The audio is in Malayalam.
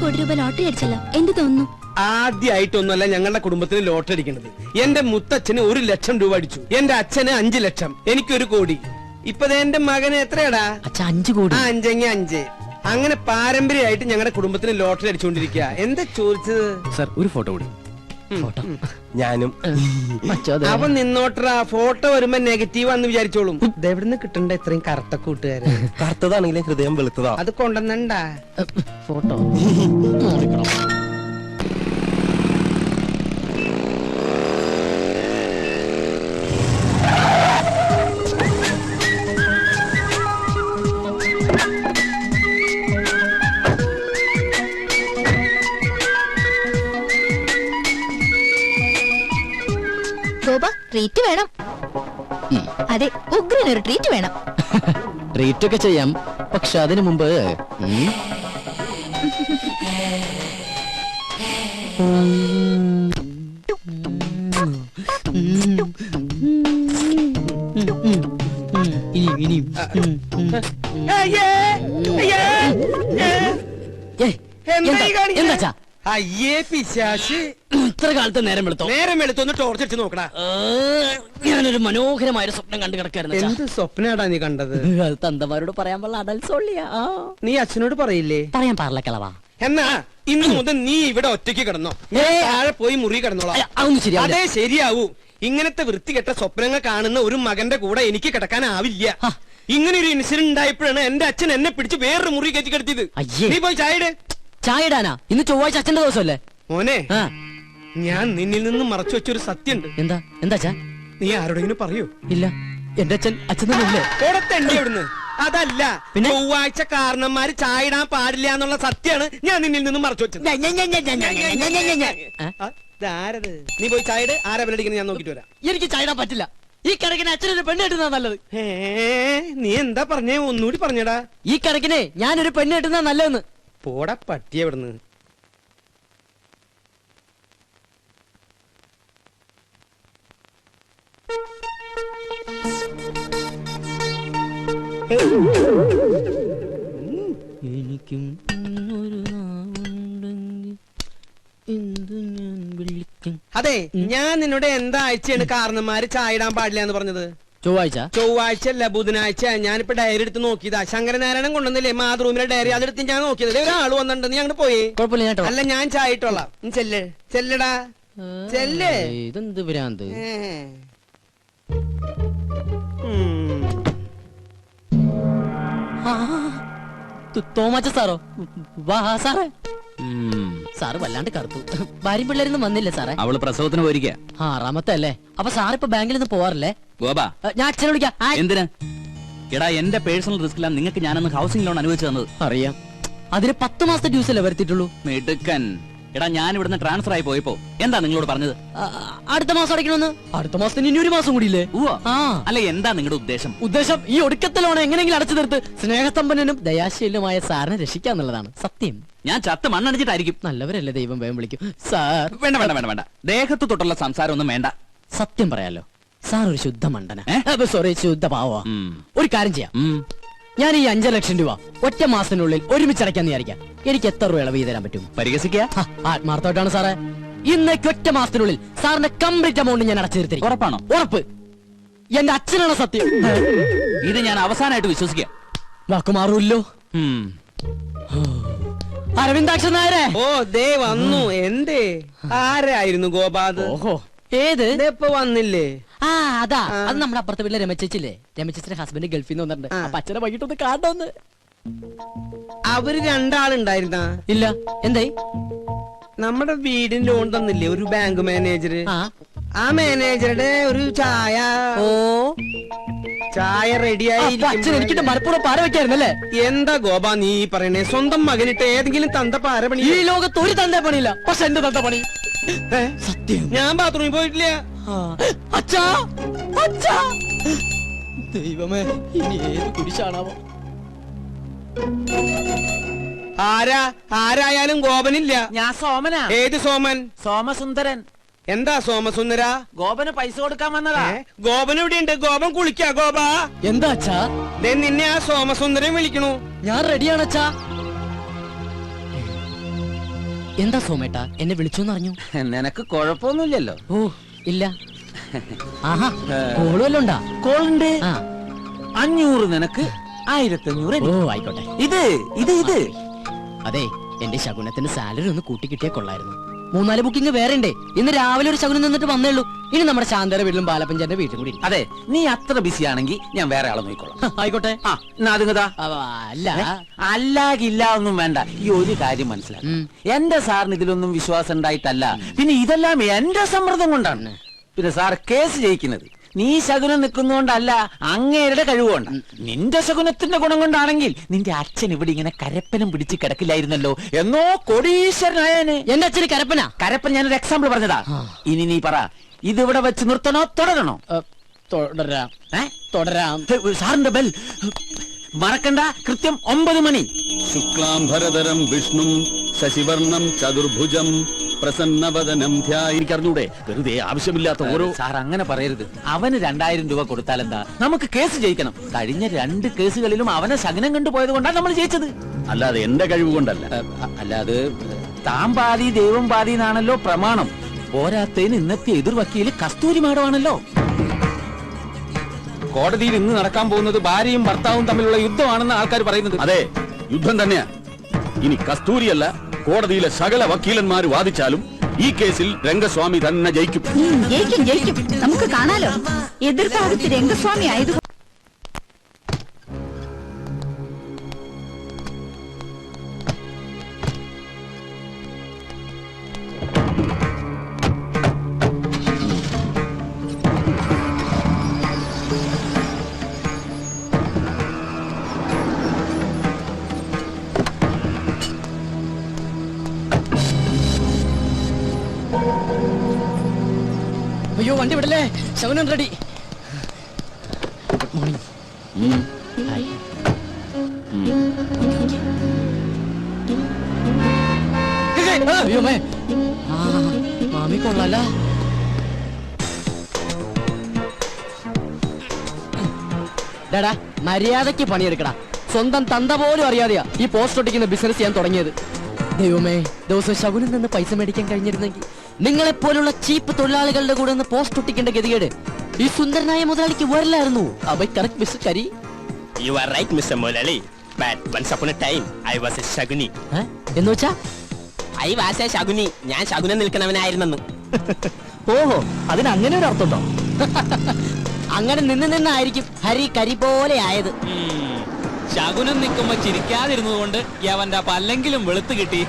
കോടി രൂപ ലോട്ടറി അടിച്ചല്ലോ, എന്ത് തോന്നുന്നു? ആദ്യമായിട്ടൊന്നുമല്ല ഞങ്ങളുടെ കുടുംബത്തിന് ലോട്ടറി അടിക്കുന്നത്. എന്റെ മുത്തച്ഛന് 1 ലക്ഷം രൂപ അടിച്ചു, എന്റെ അച്ഛന് 5 ലക്ഷം, എനിക്ക് 1 കോടി. ഇപ്പൊ എന്റെ മകന് എത്രയാടാ? 5 കോടി. 5 അങ്ങനെ പാരമ്പര്യമായിട്ട് ഞങ്ങളുടെ കുടുംബത്തിന് ലോട്ടറി അടിച്ചുകൊണ്ടിരിക്കുക. എന്താ ചോദിച്ചത്? സർ, ഒരു ഫോട്ടോ കൂടി. ഞാനും അവൻ നിന്നോട്ടറാ. ഫോട്ടോ വരുമ്പോ നെഗറ്റീവ് ആണെന്ന് വിചാരിച്ചോളും. ഇതെവിടുന്ന് കിട്ടണ്ട ഇത്രയും കറുത്ത കൂട്ടുകാരെ? കറുത്തതാണെങ്കിലും ഹൃദയം വെളുത്തതാ. അത് കൊണ്ടുവന്നണ്ടാ ഫോട്ടോ. ഗോപ, ട്രീറ്റ് വേണം. അതെ, ഉഗ്രനൊരു ട്രീറ്റ് വേണം. ട്രീറ്റ് ഒക്കെ ചെയ്യാം, പക്ഷെ അതിനു മുമ്പ് എന്താ? അയ്യേ പിശാശ്, ഇത്ര കാലത്ത് നേരം വെളുത്തൊന്ന് ടോർച്ചടിച്ച് നോക്കടാ. ഞാനൊരു മനോഹരമായ സ്വപ്നം കണ്ടു കിടക്കായിരുന്നു. എന്ത് സ്വപ്നാടാ നീ കണ്ടത്? അത് തന്തമാരോട് പറയാൻ പാടില്ല, അടൽസോളിയാ. നീ അച്ഛനോട് പറയില്ലേ? പറയാൻ പാടില്ല കളവാ. എന്നാ ഇന്ന് മുതൽ നീ ഇവിടെ ഒറ്റയ്ക്ക് കിടന്നോ, താഴെ പോയി മുറി കിടന്നോളാം. അതൊന്നും ശരിയാ. അതേ ശരിയാവൂ. ഇങ്ങനത്തെ വൃത്തികെട്ട സ്വപ്നങ്ങൾ കാണുന്ന ഒരു മകന്റെ കൂടെ എനിക്ക് കിടക്കാനാവില്ല. ഇങ്ങനെ ഒരു ഇൻസിഡന്റ് ഉണ്ടായപ്പോഴാണ് എന്റെ അച്ഛൻ എന്നെ പിടിച്ച് വേറൊരു മുറി കയറ്റി കിടത്തിയത്. നീ പോയി ചായ ഇടാനാ? ഇന്ന് ചൊവ്വാഴ്ച അച്ഛന്റെ ദിവസമല്ലേ? മോനെ, ഞാൻ നിന്നിൽ നിന്ന് മറച്ചു വെച്ചൊരു സത്യമുണ്ട്. എന്താ? നീ ആരോടെങ്കിലും പറയൂ? ഇല്ല, എന്റെ അച്ഛൻ തന്നെ എവിടുന്ന്? അതല്ല, ചൊവ്വാഴ്ച കാരണന്മാര് ചായ ഇടാൻ പാടില്ല എന്നുള്ള സത്യമാണ് ഞാൻ നിന്നിൽ നിന്ന് മറച്ചു വെച്ചത്. ആരത്? നീ പോയി ചായ ഇട്. ആരാ ബലടിക്കുന്നത് ഞാൻ നോക്കിട്ട് വരാം. എനിക്ക് ചായ ഇടാൻ പറ്റില്ല. ഈ കണക്കിന് അച്ഛനൊരു പെണ്ണ് കെട്ടുന്നതാ നല്ലത്. നീ എന്താ പറഞ്ഞേ? ഒന്നുകൂടി പറഞ്ഞടാ. ഈ കണക്കിന് ഞാനൊരു പെണ്ണ് കെട്ടുന്നതാ നല്ലതെന്ന്. പോടാ പട്ടിയ ഇവിടുന്ന്. എനിക്കും അതെ, ഞാൻ നിന്നോട് എന്താ ആഴ്ചയാണ് കാരണന്മാര് ചായ ഇടാൻ പാടില്ല എന്ന് പറഞ്ഞത്? ചൊവ്വാഴ്ച അല്ല, ബുധനാഴ്ച. ഞാനിപ്പോ ഡയറി എടുത്ത് നോക്കിയതാ. ശങ്കരനാരായണൻ കൊണ്ടുവന്നില്ലേ മാതൃഭൂമിയിലെ ഡയറി, അതെടുത്ത് ഞാൻ നോക്കിയത്. ഒരാൾ വന്നിട്ടുണ്ട്, നീ അങ്ങോട്ട് പോയി. അല്ല, ഞാൻ ചായ ഇട്ടോളാം. ചെല്ലടാ, ചെല്ലേ. ഇതെന്ത് ഭ്രാന്ത്? തോമാച്ച സാറോ? വാ സാറേ. സാറ് വല്ലാണ്ട് കറുത്തു. ഭാര്യയും പിള്ളേരൊന്നും വന്നില്ലേ സാറേ? അവള് പ്രസവത്തിന് പോയിരിക്കുക. 6ാമത്തെ അല്ലേ? അപ്പൊ സാറിപ്പോ ബാങ്കിൽ നിന്ന് പോവാറില്ലേ? ഗോപാ, ഞാൻ അച്ഛനെ വിളിക്കാം. എന്തിനാ? എടാ, എന്റെ പേഴ്സണൽ റിസ്കിലാണ് നിങ്ങൾക്ക് ഞാനന്ന് ഹൗസിംഗ് ലോൺ അനുവദിച്ചു തന്നത്. അറിയാം. അതിന് 10 മാസത്തെ ഡ്യൂസ് അല്ലേ വരുത്തിയിട്ടുള്ളൂ? മിടുക്കൻ. എടാ, ഞാൻ ഇവിടുന്ന് ട്രാൻസ്ഫർ ആയി പോയപ്പോ എന്താ നിങ്ങളോട് പറഞ്ഞത്? അടുത്ത മാസം അടയ്ക്കണമെന്ന്. അടുത്ത മാസത്തിന് ഇനി 1 മാസം കൂടിയില്ലേ? അല്ല, എന്താ നിങ്ങളുടെ ഉദ്ദേശം ഈ ഒടുക്കത്തെ ലോൺ എങ്ങനെയെങ്കിലും അടച്ചു തീർത്ത് സ്നേഹസമ്പന്നനും ദയാശീലനുമായ സാറിനെ രക്ഷിക്കാന്നുള്ളതാണ്. സത്യം. ഞാൻ ചത്ത് മണ്ണടിച്ചിട്ടായിരിക്കും. നല്ലവരല്ലേ, ദൈവം വേഗം വിളിക്കും. സാർ വേണ്ട. ദേഹത്ത് തൊട്ടുള്ള സംസാരം ഒന്നും വേണ്ട. സത്യം പറയാലോ, സാർ ഒരു ശുദ്ധ മണ്ടന. സോറി, ശുദ്ധ പാവ. ഒരു കാര്യം ചെയ്യാം. ഞാൻ ഈ 5 ലക്ഷം രൂപ ഒറ്റ മാസത്തിനുള്ളിൽ ഒരുമിച്ച് അടയ്ക്കാന്ന് വിചാരിക്കാം. എനിക്ക് എത്ര രൂപ ഇളവ് തരാൻ പറ്റും? പരിഹസിക്കുക? ആത്മാർത്ഥമായിട്ടാണ് സാറേ. ഇന്നേക്ക് ഒറ്റ മാസത്തിനുള്ളിൽ സാറിന്റെ കംപ്ലീറ്റ് എമൗണ്ട് ഞാൻ അടച്ചു തീർത്തിരിക്കും. ഉറപ്പാണോ? ഉറപ്പ്. എന്റെ അച്ഛനാണ് സത്യം. ഇത് ഞാൻ അവസാനമായിട്ട് വിശ്വസിക്കാം. വാക്കുമാറൂല്ലോ. അരവിന്ദാക്ഷൻ നായരെ. ഓ, ദേ വന്നു. എന്തേ? ആരായിരുന്നു ഗോപാത്? ഓഹോ, ഏത്? ഇപ്പൊ വന്നില്ലേ? അതാ, അത് നമ്മുടെ അപ്പുറത്തെ വീട്ടിലെ രമചേച്ചില്ലേ? രമചേച്ചിന്റെ ഹസ്ബൻഡ് ഗൾഫിൽ നിന്ന് വന്നിട്ടുണ്ട്. അപ്പൊ അച്ഛനെ വൈകിട്ടൊന്ന് കാണണമെന്ന്. അവര് 2 ആളുണ്ടായിരുന്നാ? ഇല്ല. എന്തായി? നമ്മുടെ വീടിന് ലോൺ തന്നില്ലേ ഒരു ബാങ്ക് മാനേജർ? ആ മാനേജറുടെ ഒരു ചായ. ചായ റെഡിയായി. അച്ഛൻ എനിക്കിട്ട് മലപ്പുറം പാര വെക്കായിരുന്നല്ലേ? എന്താ ഗോപാ നീ പറയണേ? സ്വന്തം മകനിട്ട് ഏതെങ്കിലും തന്ത പാര പണി? ഈ ലോകത്ത് ഒരു തന്ത പണിയില്ല, പക്ഷെ എന്റെ തന്ത പണി. സത്യം. ഞാൻ ബാത്റൂമിൽ പോയിട്ടില്ല. അച്ഛാ, അച്ഛാ, ദൈവമേ, ഇനി ഏത് കുരിശാണാവോ? ആരായാലും ഗോപനില്ല. ഞാൻ സോമനാ. ഏത് സോമൻ? സോമസുന്ദരൻ. എന്താ സോമസുന്ദര? ഗോപന് പൈസ കൊടുക്കാൻ വന്നതാ. ഗോപൻ ഇവിടെയുണ്ട്. ഗോപൻ കുളിക്കാ. ഗോപാ, എന്താ അച്ഛാ? നിന്നെ ആ സോമസുന്ദരൻ വിളിക്കണു. ഞാൻ റെഡിയാണ് അച്ഛാ. എന്താ സോമേട്ടാ എന്നെ വിളിച്ചോന്ന് അറിഞ്ഞു? നിനക്ക് കുഴപ്പമൊന്നുമില്ലല്ലോ? ഓ ഇല്ല. ആഹാ കോള് വല്ലതും ഉണ്ടാ? കോളുണ്ട്. ആ 500 നിനക്ക്, 1500 ഓ ആയിക്കോട്ടെ. ഇത് അതെ എന്റെ ശകുനത്തിന് സാലറി ഒന്ന് കൂട്ടി കിട്ടിയാ കൊള്ളായിരുന്നു. 3-4 ബുക്കിംഗ് വേറെ ഉണ്ട്. ഇന്ന് രാവിലെ ഒരു ശകുനം നിന്നിട്ട് വന്നേ ഉള്ളൂ. ഇനി നമ്മുടെ ശാന്തര വീട്ടിലും ബാലപ്പഞ്ചാന്റെ വീട്ടിലും കൂടി. അതെ, നീ അത്ര ബിസി ആണെങ്കിൽ ഞാൻ വേറെ ആളെ നോക്കിക്കോളാം. ആയിക്കോട്ടെ. ആ എന്നാ അതുങ്ങതാ. അല്ല അല്ലാകില്ല ഒന്നും വേണ്ട. ഈ ഒരു കാര്യം മനസ്സിലാക്കും, എന്റെ സാറിന് ഇതിലൊന്നും വിശ്വാസം ഉണ്ടായിട്ടല്ല, പിന്നെ ഇതെല്ലാം എന്റെ സമ്മർദ്ദം കൊണ്ടാണ്. പിന്നെ സാർ കേസ് ജയിക്കുന്നത് നീ ശകുനം നിൽക്കുന്നോണ്ടല്ല, അങ്ങേരുടെ കഴിവുകൊണ്ട്. നിന്റെ ശകുനത്തിന്റെ ഗുണം കൊണ്ടാണെങ്കിൽ നിന്റെ അച്ഛൻ ഇവിടെ ഇങ്ങനെ കരപ്പനം പിടിച്ച് കിടക്കില്ലായിരുന്നല്ലോ, എന്നോ കോടീശ്വരനായനെ. എന്റെ അച്ഛന് കരപ്പന. കരപ്പൻ ഞാനൊരു എക്സാമ്പിൾ പറഞ്ഞതാ. ഇനി നീ പറ, ഇതിവിടെ വെച്ച് നിർത്തണോ തുടരണോ? തുടരാം. സാറിന്റെ ബെൽ മറക്കണ്ട, കൃത്യം 9 മണി. ശുക്ലാംബരധരം വിഷ്ണും ശശിവർണം ചതുർഭുജം പ്രസന്നവദനം ധ്യാനിക്കറിഞ്ഞൂടെ? വെറുതെ ആവശ്യമില്ലാത്ത ഓരോ. സാർ അങ്ങനെ പറയരുത്. അവന് 2000 രൂപ കൊടുത്താലെന്താ? നമുക്ക് കേസ് ജയിക്കണം. കഴിഞ്ഞ 2 കേസുകളിലും അവനെ ശകുനം കണ്ടുപോയത് കൊണ്ടാണ് നമ്മൾ ജയിച്ചത്, അല്ലാതെ എന്റെ കഴിവ് കൊണ്ടല്ല. അല്ലാതെ താൻ പാതി ദൈവം പാതി എന്നാണല്ലോ പ്രമാണം. പോരാത്തതിന് ഇന്നത്തെ എതിർ വക്കീല് കസ്തൂരി മാഡമാണല്ലോ. കോടതിയിൽ ഇന്ന് നടക്കാൻ പോകുന്നത് ഭാര്യയും ഭർത്താവും തമ്മിലുള്ള യുദ്ധമാണെന്ന് ആൾക്കാർ പറയുന്നത്. അതെ, യുദ്ധം തന്നെയാ. ഇനി കസ്തൂരിയല്ല, കോടതിയിലെ സകല വക്കീലന്മാർ വാദിച്ചാലും ഈ കേസിൽ രംഗസ്വാമി തന്നെ ജയിക്കും. ജയിക്കും. നമുക്ക് കാണാലോ. എതിർഭാഗത്ത് രംഗസ്വാമി ആയതുകൊണ്ട്. അയ്യോ വണ്ടി വിടല്ലേ, ശകുനം റെഡി. Good morning. അയ്യോ മേ, മാമി കൊള്ളാല. ഡാടാ മര്യാദക്ക് പണിയെടുക്കടാ. സ്വന്തം തന്ത പോലും അറിയാതെയാ ഈ പോസ്റ്റ് ഒട്ടിക്കുന്ന ബിസിനസ് ഞാൻ തുടങ്ങിയത്. ദൈവമേ, ദിവസം ശകുനിൽ നിന്ന് പൈസ മേടിക്കാൻ കഴിഞ്ഞിരുന്നെങ്കിൽ നിങ്ങളെപ്പോലുള്ള ചീപ്പ് തൊഴിലാളികളുടെ കൂടെ ഒന്ന് പോസ്റ്റ് ഒട്ടിക്കേണ്ട ഗതികേട് ഈ സുന്ദരനായ മുതലാളിക്ക് വരില്ലായിരുന്നു. You are right, Mr. Molali. But once upon a time, I was a Shaguni. എന്ന് വെച്ചാ I was a Shaguni. ഞാൻ ശകുനം നിൽക്കണവനായിരുന്നെന്ന്. ഓഹോ, അതിന് അങ്ങനെ ഒരു അർത്ഥമുണ്ടോ? അങ്ങനെ നിന്നായിരിക്കും ഹരി കരി പോലെ ആയത്. ശകുനം നിൽക്കുമ്പോ ചിരിക്കാതിരുന്നത് കൊണ്ട് യവന്റെ പല്ലെങ്കിലും വെളുത്ത് കിട്ടി.